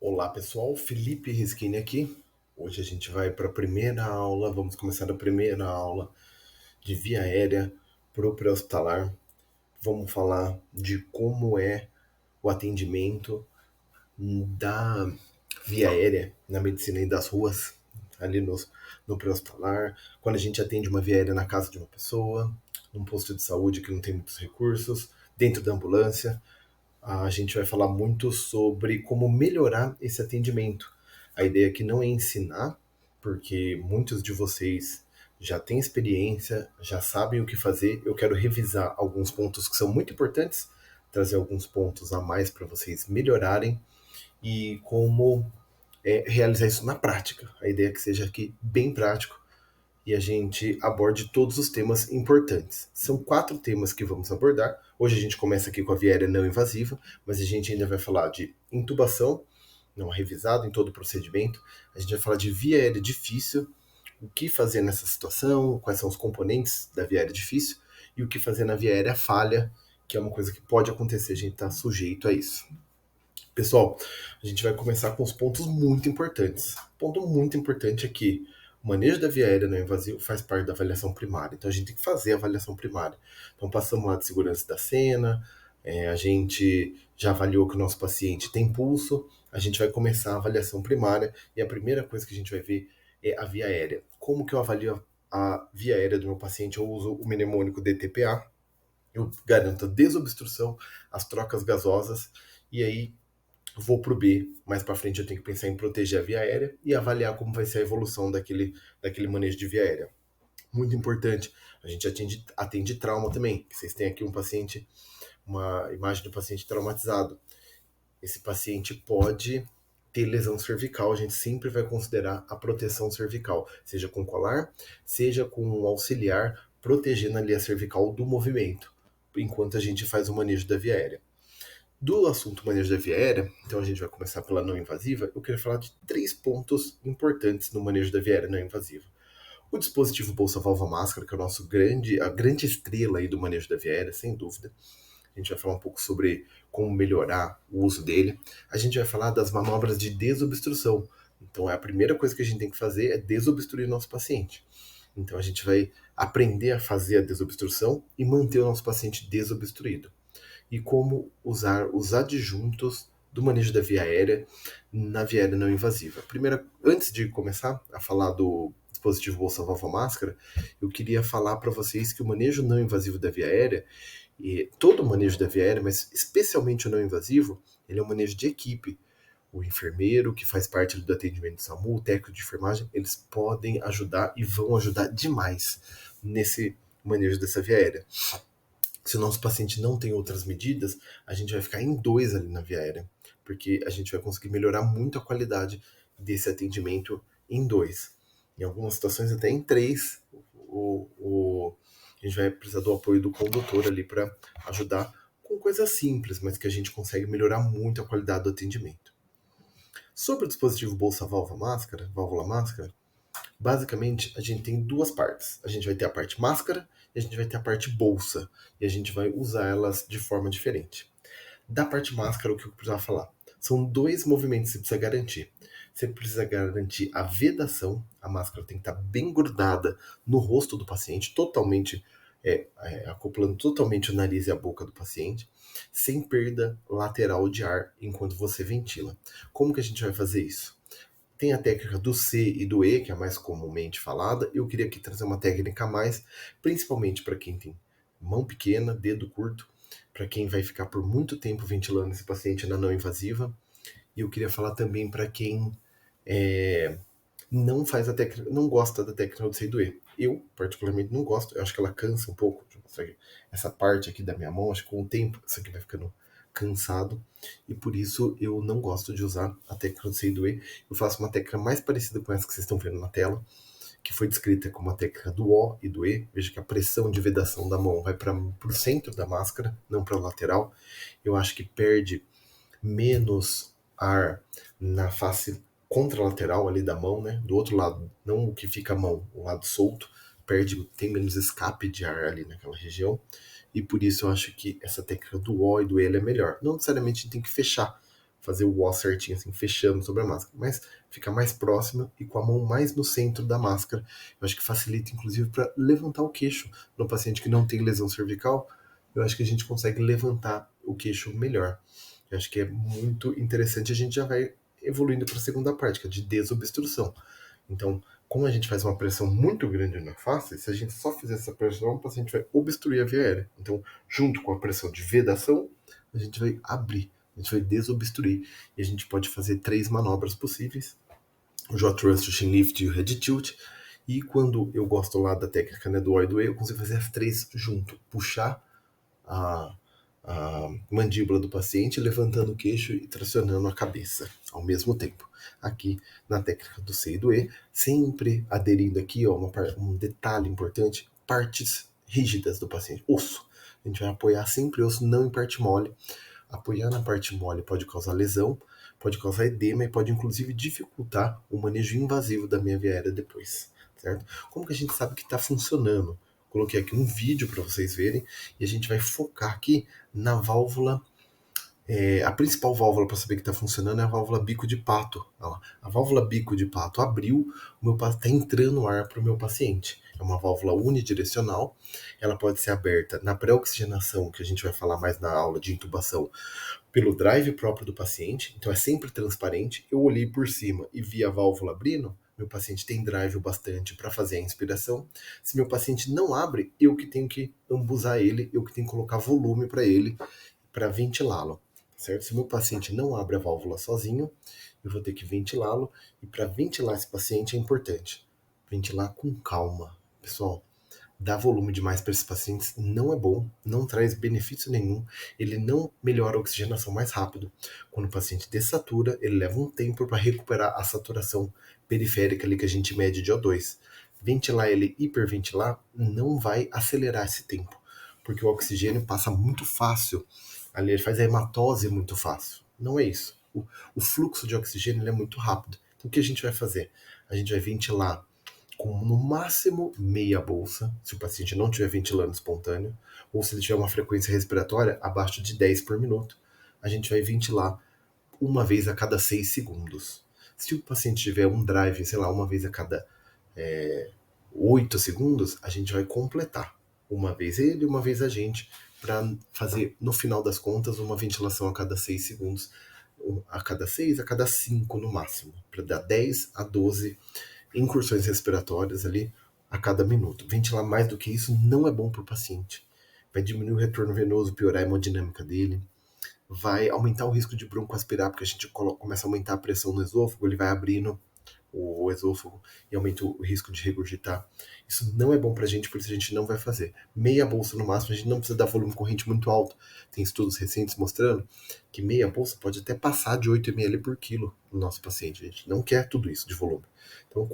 Olá pessoal, Felipe Risquini aqui. Hoje a gente vai para a primeira aula, vamos começar a primeira aula de via aérea para o pré-hospitalar. Vamos falar de como é o atendimento da via aérea na medicina e das ruas, ali no pré-hospitalar, quando a gente atende uma via aérea na casa de uma pessoa, num posto de saúde que não tem muitos recursos, dentro da ambulância. A gente vai falar muito sobre como melhorar esse atendimento. A ideia aqui não é ensinar, porque muitos de vocês já têm experiência, já sabem o que fazer. Eu quero revisar alguns pontos que são muito importantes, trazer alguns pontos a mais para vocês melhorarem e como realizar isso na prática. A ideia é que seja aqui bem prático e a gente aborde todos os temas importantes. São 4 temas que vamos abordar. Hoje a gente começa aqui com a via aérea não invasiva, mas a gente ainda vai falar de intubação, não revisado em todo o procedimento. A gente vai falar de via aérea difícil, o que fazer nessa situação, quais são os componentes da via aérea difícil e o que fazer na via aérea falha, que é uma coisa que pode acontecer, a gente está sujeito a isso. Pessoal, a gente vai começar com os pontos muito importantes. Ponto muito importante aqui. O manejo da via aérea não invasiva faz parte da avaliação primária. Então a gente tem que fazer a avaliação primária. Então passamos lá de segurança da cena, a gente já avaliou que o nosso paciente tem pulso, a gente vai começar a avaliação primária e a primeira coisa que a gente vai ver é a via aérea. Como que eu avalio a via aérea do meu paciente? Eu uso o mnemônico DTPA, eu garanto a desobstrução, as trocas gasosas, e aí vou para o B. Mais para frente eu tenho que pensar em proteger a via aérea e avaliar como vai ser a evolução daquele manejo de via aérea. Muito importante, a gente atende trauma também. Vocês têm aqui um paciente, uma imagem do paciente traumatizado. Esse paciente pode ter lesão cervical, a gente sempre vai considerar a proteção cervical, seja com colar, seja com um auxiliar, protegendo ali a cervical do movimento, enquanto a gente faz o manejo da via aérea. Do assunto manejo da via aérea, então a gente vai começar pela não invasiva, eu queria falar de 3 pontos importantes no manejo da via aérea não invasiva. O dispositivo bolsa-válvula máscara, que é a grande estrela aí do manejo da via aérea, sem dúvida. A gente vai falar um pouco sobre como melhorar o uso dele. A gente vai falar das manobras de desobstrução. Então a primeira coisa que a gente tem que fazer é desobstruir nosso paciente. Então a gente vai aprender a fazer a desobstrução e manter o nosso paciente desobstruído e como usar os adjuntos do manejo da via aérea na via aérea não invasiva. Primeiro, antes de começar a falar do dispositivo bolsa-válvula máscara, eu queria falar para vocês que o manejo não invasivo da via aérea, e todo o manejo da via aérea, mas especialmente o não invasivo, ele é um manejo de equipe. O enfermeiro, que faz parte do atendimento do SAMU, o técnico de enfermagem, eles podem ajudar e vão ajudar demais nesse manejo dessa via aérea. Se o nosso paciente não tem outras medidas, a gente vai ficar em 2 ali na via aérea, porque a gente vai conseguir melhorar muito a qualidade desse atendimento em 2. Em algumas situações até em 3. A gente vai precisar do apoio do condutor ali para ajudar com coisas simples, mas que a gente consegue melhorar muito a qualidade do atendimento. Sobre o dispositivo válvula máscara, basicamente, a gente tem 2 partes. A gente vai ter a parte máscara e a gente vai ter a parte bolsa. E a gente vai usar elas de forma diferente. Da parte máscara, o que eu precisava falar? São 2 movimentos que você precisa garantir. Você precisa garantir a vedação, a máscara tem que estar bem grudada no rosto do paciente, totalmente acoplando totalmente o nariz e a boca do paciente, sem perda lateral de ar enquanto você ventila. Como que a gente vai fazer isso? Tem a técnica do C e do E, que é a mais comumente falada. Eu queria aqui trazer uma técnica a mais, principalmente para quem tem mão pequena, dedo curto, para quem vai ficar por muito tempo ventilando esse paciente na não invasiva. E eu queria falar também para quem não faz a técnica, não gosta da técnica do C e do E. Eu, particularmente, não gosto. Eu acho que ela cansa um pouco. Deixa eu mostrar aqui. Essa parte aqui da minha mão, acho que com o tempo isso aqui vai ficando cansado. E por isso eu não gosto de usar a técnica do C e do E. Eu faço uma técnica mais parecida com essa que vocês estão vendo na tela, que foi descrita como a técnica do O e do E. Veja que a pressão de vedação da mão vai para o centro da máscara, não para o lateral. Eu acho que perde menos ar na face contralateral ali da mão, né? Do outro lado, não o que fica a mão, o lado solto, tem menos escape de ar ali naquela região. E por isso eu acho que essa técnica do O e do E é melhor. Não necessariamente tem que fechar, fazer o O certinho, assim, fechando sobre a máscara, mas fica mais próxima e com a mão mais no centro da máscara. Eu acho que facilita, inclusive, para levantar o queixo. No paciente que não tem lesão cervical, eu acho que a gente consegue levantar o queixo melhor. Eu acho que é muito interessante. A gente já vai evoluindo para a segunda parte, que é de desobstrução. Então, como a gente faz uma pressão muito grande na face, se a gente só fizer essa pressão, o paciente vai obstruir a via aérea. Então, junto com a pressão de vedação, a gente vai abrir, a gente vai desobstruir. E a gente pode fazer 3 manobras possíveis: o jaw thrust, o chin lift e o head tilt. E quando eu gosto lá da técnica, né, do wide way, eu consigo fazer as 3 junto. Puxar a, a mandíbula do paciente, levantando o queixo e tracionando a cabeça ao mesmo tempo. Aqui na técnica do C e do E, sempre aderindo aqui, ó, um detalhe importante: partes rígidas do paciente, osso. A gente vai apoiar sempre o osso, não em parte mole. Apoiar na parte mole pode causar lesão, pode causar edema e pode inclusive dificultar o manejo invasivo da minha via aérea depois, certo? Como que a gente sabe que está funcionando? Coloquei aqui um vídeo para vocês verem e a gente vai focar aqui na válvula. A principal válvula para saber que está funcionando é a válvula bico de pato. A válvula bico de pato abriu, está entrando ar para o meu paciente. É uma válvula unidirecional. Ela pode ser aberta na pré-oxigenação, que a gente vai falar mais na aula de intubação, pelo drive próprio do paciente. Então é sempre transparente. Eu olhei por cima e vi a válvula abrindo. Meu paciente tem drive o bastante para fazer a inspiração. Se meu paciente não abre, eu que tenho que embusar ele, eu que tenho que colocar volume para ele, para ventilá-lo, certo? Se meu paciente não abre a válvula sozinho, eu vou ter que ventilá-lo. E para ventilar esse paciente é importante ventilar com calma. Pessoal, dar volume demais para esses pacientes não é bom, não traz benefício nenhum, ele não melhora a oxigenação mais rápido. Quando o paciente dessatura, ele leva um tempo para recuperar a saturação periférica ali que a gente mede de O2. Ventilar ele, hiperventilar, não vai acelerar esse tempo, porque o oxigênio passa muito fácil, ali ele faz a hematose muito fácil. Não é isso. O fluxo de oxigênio é muito rápido. Então o que a gente vai fazer? A gente vai ventilar com no máximo meia bolsa, se o paciente não estiver ventilando espontâneo, ou se ele tiver uma frequência respiratória abaixo de 10 por minuto, a gente vai ventilar uma vez a cada 6 segundos. Se o paciente tiver um drive, sei lá, uma vez a cada 8 segundos, a gente vai completar. Uma vez ele, uma vez a gente, para fazer, no final das contas, uma ventilação a cada 6 segundos, a cada 6, a cada 5 no máximo, para dar 10 a 12 incursões respiratórias ali a cada minuto. Ventilar mais do que isso não é bom para o paciente. Vai diminuir o retorno venoso, piorar a hemodinâmica dele, vai aumentar o risco de broncoaspirar, porque a gente começa a aumentar a pressão no esôfago, ele vai abrindo o esôfago e aumenta o risco de regurgitar. Isso não é bom pra gente, por isso a gente não vai fazer. Meia bolsa no máximo, a gente não precisa dar volume corrente muito alto. Tem estudos recentes mostrando que meia bolsa pode até passar de 8 ml por quilo no nosso paciente. A gente não quer tudo isso de volume. Então,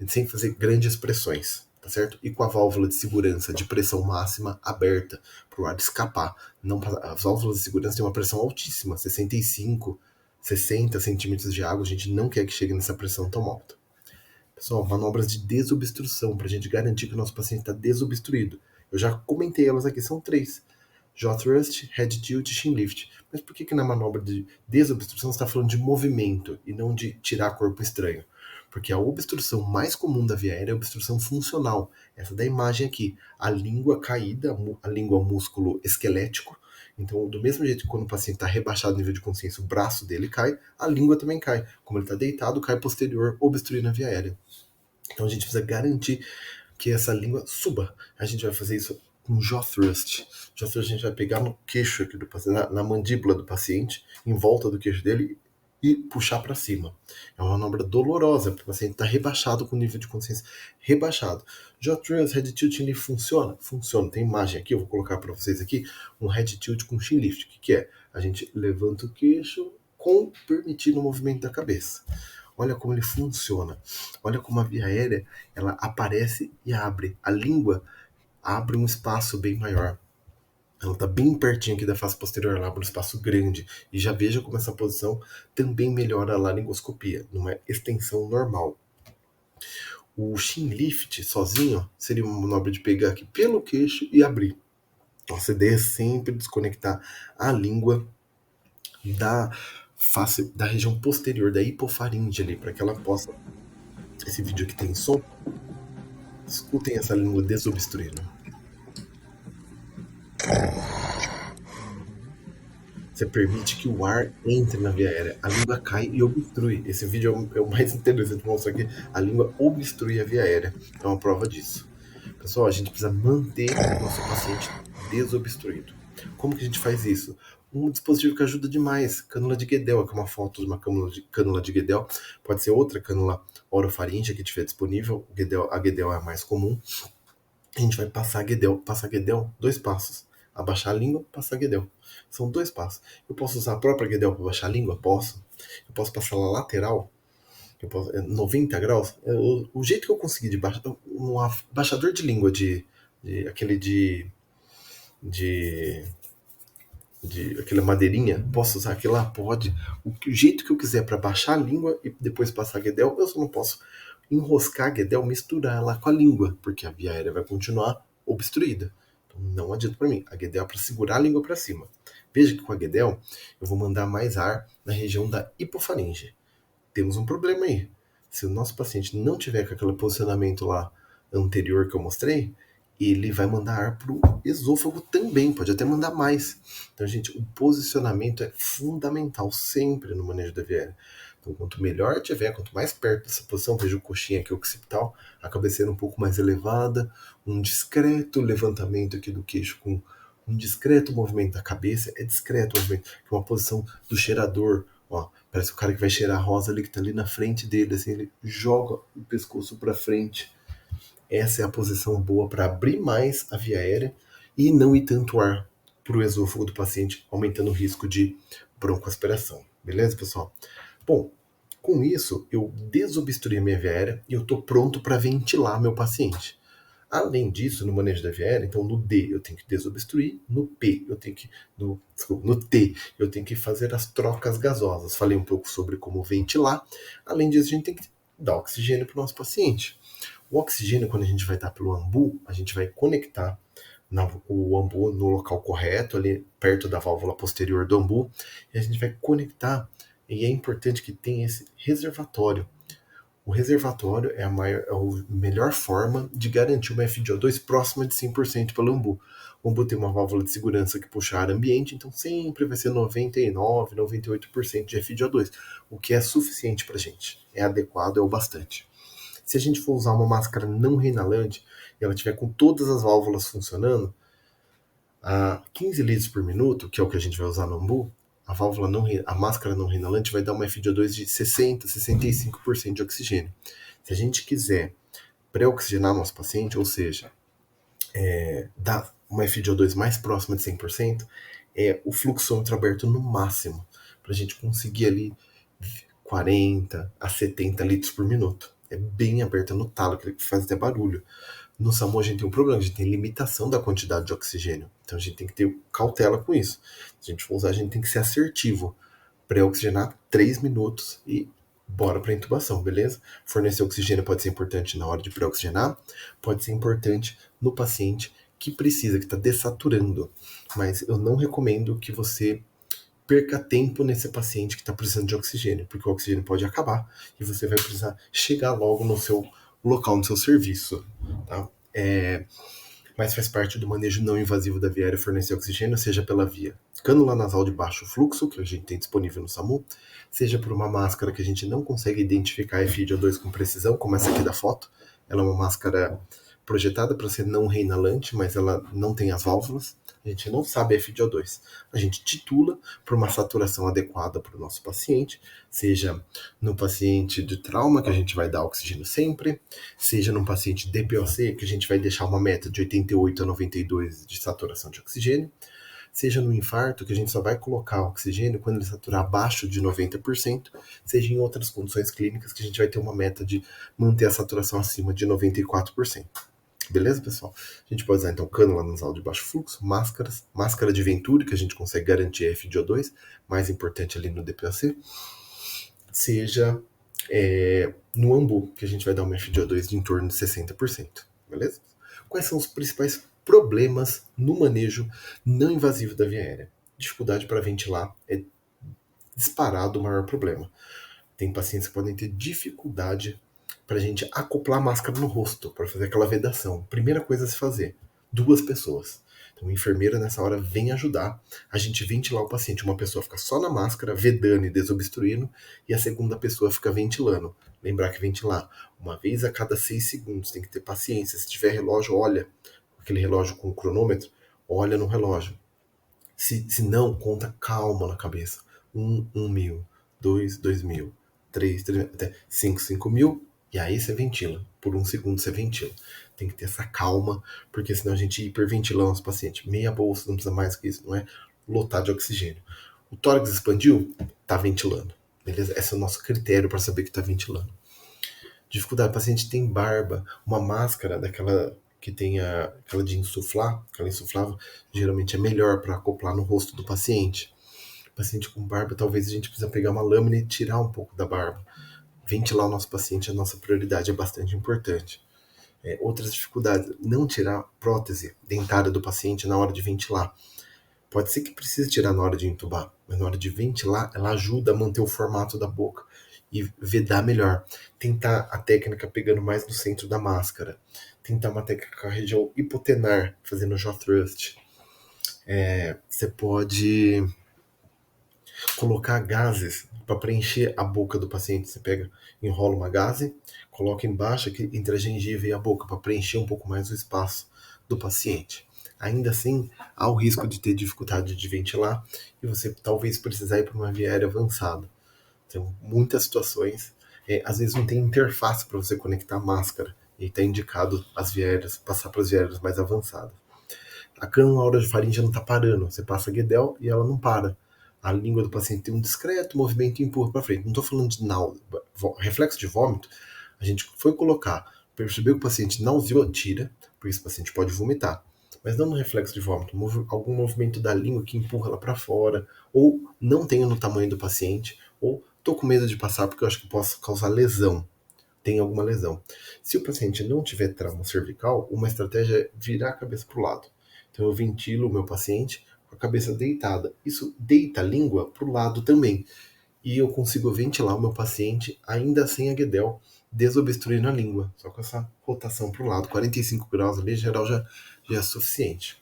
sem fazer grandes pressões, tá certo? E com a válvula de segurança de pressão máxima aberta para o ar escapar. Não, as válvulas de segurança têm uma pressão altíssima, 65, 60 centímetros de água, a gente não quer que chegue nessa pressão tão alta. Pessoal, manobras de desobstrução, para a gente garantir que o nosso paciente está desobstruído. Eu já comentei elas aqui, são 3. Jaw thrust, head tilt e chin lift. Mas por que na manobra de desobstrução você está falando de movimento e não de tirar corpo estranho? Porque a obstrução mais comum da via aérea é a obstrução funcional. Essa da imagem aqui, a língua caída, a língua músculo esquelético. Então, do mesmo jeito que quando o paciente está rebaixado no nível de consciência, o braço dele cai, a língua também cai. Como ele está deitado, cai posterior, obstruindo a via aérea. Então a gente precisa garantir que essa língua suba. A gente vai fazer isso com jaw thrust. Jaw thrust a gente vai pegar no queixo aqui do paciente, na mandíbula do paciente, em volta do queixo dele, e puxar para cima. É uma manobra dolorosa, porque o paciente está rebaixado com o nível de consciência rebaixado. Jaw thrust, head tilt, chin lift funciona? Funciona. Tem imagem aqui, eu vou colocar para vocês aqui, um head tilt com chin lift. O que é? A gente levanta o queixo permitindo o movimento da cabeça. Olha como ele funciona. Olha como a via aérea ela aparece e abre. A língua abre um espaço bem maior. Ela está bem pertinho aqui da face posterior, ela abre um espaço grande. E já veja como essa posição também melhora a laringoscopia, numa extensão normal. O chin lift sozinho seria uma manobra de pegar aqui pelo queixo e abrir. Nossa ideia é sempre desconectar a língua face da região posterior da hipofaringe ali, para que ela possa. Esse vídeo aqui tem som. Escutem essa língua desobstruindo. Você permite que o ar entre na via aérea. A língua cai e obstrui. Esse vídeo é o mais interessante. Mostrar que a língua obstrui a via aérea. É uma prova disso. Pessoal, a gente precisa manter o nosso paciente desobstruído. Como que a gente faz isso? Um dispositivo que ajuda demais, cânula de Guedel, aqui é uma foto de uma cânula de Guedel, pode ser outra cânula orofaríngea que tiver disponível, a Guedel é a mais comum. A gente vai passar Guedel, 2 passos. Abaixar a língua, passar Guedel. São 2 passos. Eu posso usar a própria Guedel para baixar a língua? Posso. Eu posso passar ela lateral, 90 graus. O jeito que eu consegui de baixar, um baixador de língua aquele de aquela madeirinha, posso usar aquilo lá? Pode. O jeito que eu quiser para baixar a língua e depois passar a Guedel, eu só não posso enroscar a Guedel, misturar ela com a língua, porque a via aérea vai continuar obstruída. Então não adianta para mim. A Guedel é para segurar a língua para cima. Veja que com a Guedel eu vou mandar mais ar na região da hipofaringe. Temos um problema aí. Se o nosso paciente não tiver com aquele posicionamento lá anterior que eu mostrei, ele vai mandar ar para o esôfago também, pode até mandar mais. Então, gente, o posicionamento é fundamental sempre no manejo da via aérea. Então, quanto melhor tiver, quanto mais perto dessa posição, veja o coxinha aqui occipital, a cabeceira um pouco mais elevada, um discreto levantamento aqui do queixo com um discreto movimento da cabeça, é discreto o movimento, que é uma posição do cheirador, ó, parece o cara que vai cheirar a rosa ali que tá ali na frente dele, assim, ele joga o pescoço para frente. Essa é a posição boa para abrir mais a via aérea e não ir tanto ar para o esôfago do paciente, aumentando o risco de broncoaspiração. Beleza, pessoal? Bom, com isso, eu desobstruí a minha via aérea e eu estou pronto para ventilar meu paciente. Além disso, no manejo da via aérea, então no D eu tenho que desobstruir, no P eu tenho que. No T eu tenho que fazer as trocas gasosas. Falei um pouco sobre como ventilar. Além disso, a gente tem que dar oxigênio para o nosso paciente. O oxigênio, quando a gente vai dar pelo ambu, a gente vai conectar o ambu no local correto, ali perto da válvula posterior do ambu, e a gente vai conectar, e é importante que tenha esse reservatório. O reservatório é a melhor forma de garantir uma FiO2 próxima de 100% pelo ambu. O ambu tem uma válvula de segurança que puxa ar ambiente, então sempre vai ser 99, 98% de FiO2, o que é suficiente para a gente. É adequado, é o bastante. Se a gente for usar uma máscara não reinalante e ela tiver com todas as válvulas funcionando, a 15 litros por minuto, que é o que a gente vai usar no ambu, a máscara não reinalante vai dar uma FiO2 de 60, 65% de oxigênio. Se a gente quiser pré-oxigenar nosso paciente, ou seja, dar uma FiO2 mais próxima de 100%, é o fluxômetro aberto no máximo, para a gente conseguir ali 40 a 70 litros por minuto. É bem aberta no talo, que faz até barulho. No SAMU a gente tem um problema, a gente tem limitação da quantidade de oxigênio. Então a gente tem que ter cautela com isso. Se a gente for usar, a gente tem que ser assertivo. Pré-oxigenar 3 minutos e bora para intubação, beleza? Fornecer oxigênio pode ser importante na hora de pré-oxigenar, pode ser importante no paciente que precisa, que está dessaturando. Mas eu não recomendo que você perca tempo nesse paciente que está precisando de oxigênio, porque o oxigênio pode acabar e você vai precisar chegar logo no seu local, no seu serviço. Tá? Mas faz parte do manejo não invasivo da via aérea fornecer oxigênio, seja pela via cânula nasal de baixo fluxo, que a gente tem disponível no SAMU, seja por uma máscara que a gente não consegue identificar a FiO2 com precisão, como essa aqui da foto. Ela é uma máscara projetada para ser não reinalante, mas ela não tem as válvulas. A gente não sabe a FiO2. A gente titula por uma saturação adequada para o nosso paciente, seja no paciente de trauma, que a gente vai dar oxigênio sempre, seja num paciente DPOC, que a gente vai deixar uma meta de 88 a 92 de saturação de oxigênio, seja no infarto, que a gente só vai colocar oxigênio quando ele saturar abaixo de 90%, seja em outras condições clínicas, que a gente vai ter uma meta de manter a saturação acima de 94%. Beleza, pessoal? A gente pode usar então cânula nasal de baixo fluxo, máscara de Venturi, que a gente consegue garantir a FiO2, mais importante ali no DPOC, seja no ambu, que a gente vai dar uma FiO2 de em torno de 60%. Beleza? Quais são os principais problemas no manejo não invasivo da via aérea? Dificuldade para ventilar é disparado o maior problema. Tem pacientes que podem ter dificuldade para a gente acoplar a máscara no rosto, para fazer aquela vedação. Primeira coisa a se fazer: 2 pessoas. Então, a enfermeira nessa hora vem ajudar a gente ventilar o paciente. Uma pessoa fica só na máscara, vedando e desobstruindo, e a segunda pessoa fica ventilando. Lembrar que ventilar 1 vez a cada 6 segundos. Tem que ter paciência. Se tiver relógio, olha. Aquele relógio com cronômetro, olha no relógio. Se não, conta calma na cabeça. 1.000. 2.000. 3.000. Até 5.000. E aí você ventila. Por 1 segundo você ventila. Tem que ter essa calma, porque senão a gente hiperventila o nosso paciente. Meia bolsa, não precisa mais que isso, não é lotar de oxigênio. O tórax expandiu, tá ventilando. Beleza? Esse é o nosso critério para saber que tá ventilando. Dificuldade, o paciente tem barba, uma máscara daquela que tem aquela de insuflar, aquela insuflável, geralmente é melhor para acoplar no rosto do paciente. O paciente com barba, talvez a gente precisa pegar uma lâmina e tirar um pouco da barba. Ventilar o nosso paciente é a nossa prioridade, é bastante importante. Outras dificuldades, não tirar prótese dentária do paciente na hora de ventilar. Pode ser que precise tirar na hora de intubar, mas na hora de ventilar, ela ajuda a manter o formato da boca e vedar melhor. Tentar a técnica pegando mais no centro da máscara. Tentar uma técnica com a região hipotenar, fazendo jaw thrust. Você pode colocar gases para preencher a boca do paciente. Você pega, enrola uma gaze, coloca embaixo aqui, entre a gengiva e a boca para preencher um pouco mais o espaço do paciente. Ainda assim, há o risco de ter dificuldade de ventilar e você talvez precisar ir para uma via aérea avançada. Tem muitas situações, às vezes não tem interface para você conectar a máscara e está indicado as vieiras, passar para as vieiras mais avançadas. A cânula orofaríngea não está parando, você passa a Guedel e ela não para. A língua do paciente tem um discreto movimento e empurra para frente. Não estou falando de náusea, reflexo de vômito. A gente foi colocar, percebeu que o paciente nauseou, tira, porque esse paciente pode vomitar. Mas não no reflexo de vômito, algum movimento da língua que empurra ela para fora, ou não tenho no tamanho do paciente, ou estou com medo de passar porque eu acho que posso causar lesão. Tem alguma lesão. Se o paciente não tiver trauma cervical, uma estratégia é virar a cabeça para o lado. Então eu ventilo o meu paciente com a cabeça deitada. Isso deita a língua para o lado também. E eu consigo ventilar o meu paciente ainda sem a guedel, desobstruindo a língua. Só com essa rotação para o lado. 45 graus ali, em geral, já é suficiente.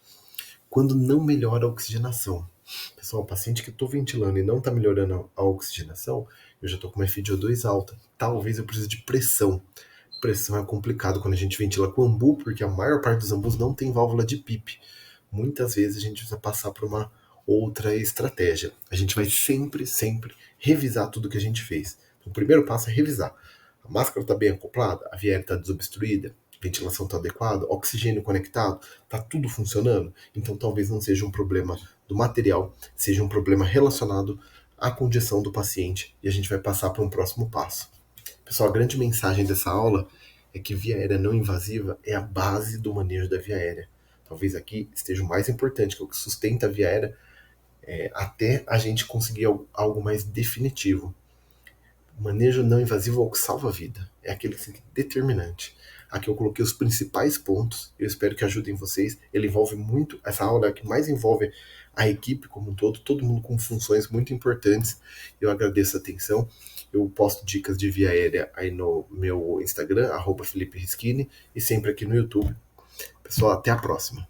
Quando não melhora a oxigenação. Pessoal, o paciente que estou ventilando e não está melhorando a oxigenação, eu já estou com uma FiO2 alta. Talvez eu precise de pressão. Pressão é complicado quando a gente ventila com ambu, porque a maior parte dos ambus não tem válvula de PIP. Muitas vezes a gente precisa passar por uma outra estratégia. A gente vai sempre revisar tudo que a gente fez. Então, o primeiro passo é revisar. A máscara está bem acoplada, a viela está desobstruída, a ventilação está adequada, oxigênio conectado, está tudo funcionando. Então talvez não seja um problema do material, seja um problema relacionado à condição do paciente e a gente vai passar para um próximo passo. Pessoal, a grande mensagem dessa aula é que via aérea não invasiva é a base do manejo da via aérea. Talvez aqui esteja o mais importante, que é o que sustenta a via aérea até a gente conseguir algo mais definitivo. O manejo não invasivo é o que salva a vida. É aquele que é determinante. Aqui eu coloquei os principais pontos. Eu espero que ajudem vocês. Ele envolve muito. Essa aula é a que mais envolve a equipe como um todo mundo com funções muito importantes. Eu agradeço a atenção. Eu posto dicas de via aérea aí no meu Instagram, @Felipe Rischini, e sempre aqui no YouTube. Pessoal, até a próxima.